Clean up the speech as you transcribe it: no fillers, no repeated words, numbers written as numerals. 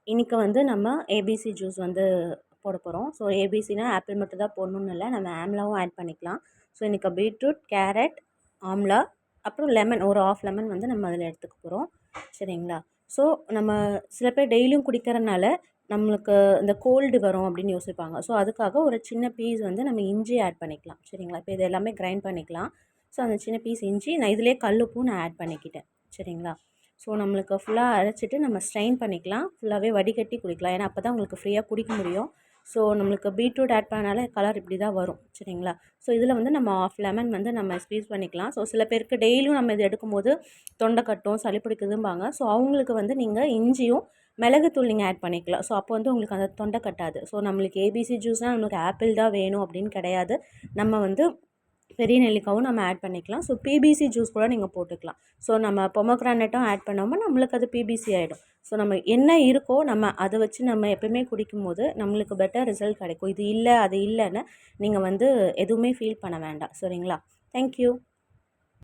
இன்றைக்கி வந்து நம்ம ஏபிசி ஜூஸ் வந்து போட போகிறோம். ஸோ ஏபிசினா ஆப்பிள் மட்டும் தான் போடணுன்னு இல்லை, நம்ம ஆம்லாவும் ஆட் பண்ணிக்கலாம். ஸோ இன்றைக்கி பீட்ரூட், கேரட், ஆம்லா, அப்புறம் லெமன், ஒரு ஆஃப் லெமன் வந்து நம்ம அதில் எடுத்துக்க போகிறோம். சரிங்களா? ஸோ நம்ம சில பேர் டெய்லியும் குடிக்கிறனால நம்மளுக்கு இந்த கோல்டு வரும் அப்படின்னு யோசிப்பாங்க. ஸோ அதுக்காக ஒரு சின்ன பீஸ் வந்து நம்ம இஞ்சி ஆட் பண்ணிக்கலாம். சரிங்களா? இப்போ இது எல்லாமே கிரைண்ட் பண்ணிக்கலாம். ஸோ அந்த சின்ன பீஸ் இஞ்சி நான் இதிலே கல்லுப்பும் நான் ஆட் பண்ணிக்கிட்டேன். சரிங்களா? ஸோ நம்மளுக்கு ஃபுல்லாக அரைச்சிட்டு நம்ம ஸ்ட்ரெயின் பண்ணிக்கலாம். ஃபுல்லாகவே வடிகட்டி குடிக்கலாம். ஏன்னா அப்போ தான் உங்களுக்கு ஃப்ரீயாக குடிக்க முடியும். ஸோ நம்மளுக்கு பீட்ரூட் ஆட் பண்ணனால கலர் இப்படி தான் வரும். சரிங்களா? ஸோ இதில் வந்து நம்ம ஆஃப் லெமன் வந்து நம்ம ஸ்க்வீஸ் பண்ணிக்கலாம். ஸோ சில பேருக்கு டெய்லியும் நம்ம இது எடுக்கும்போது தொண்டை கட்டும், சளி பிடிக்குதும்பாங்க. ஸோ அவங்களுக்கு வந்து நீங்கள் இஞ்சியும் மிளகுத்தூள் நீங்கள் ஆட் பண்ணிக்கலாம். ஸோ அப்போ வந்து உங்களுக்கு அந்த தொண்டை கட்டாது. ஸோ நம்மளுக்கு ஏபிசி ஜூஸ்னால் நம்மளுக்கு ஆப்பிள் தான் வேணும் அப்படின்னு கிடையாது. நம்ம வந்து பெரிய நெல்லிக்காவும் நம்ம ஆட் பண்ணிக்கலாம். ஸோ பிபிசி ஜூஸ் கூட நீங்கள் போட்டுக்கலாம். ஸோ நம்ம பொமோகிரானேட்டும் ஆட் பண்ணாமல் நம்மளுக்கு அது பிபிசி ஆகிடும். ஸோ நம்ம என்ன இருக்கோ நம்ம அதை வச்சு நம்ம எப்போயுமே குடிக்கும்போது நம்மளுக்கு பெட்டர் ரிசல்ட் கிடைக்கும். இது இல்லை அது இல்லைன்னு நீங்கள் வந்து எதுவுமே ஃபீல் பண்ண வேண்டாம். சரிங்களா? தேங்க்யூ.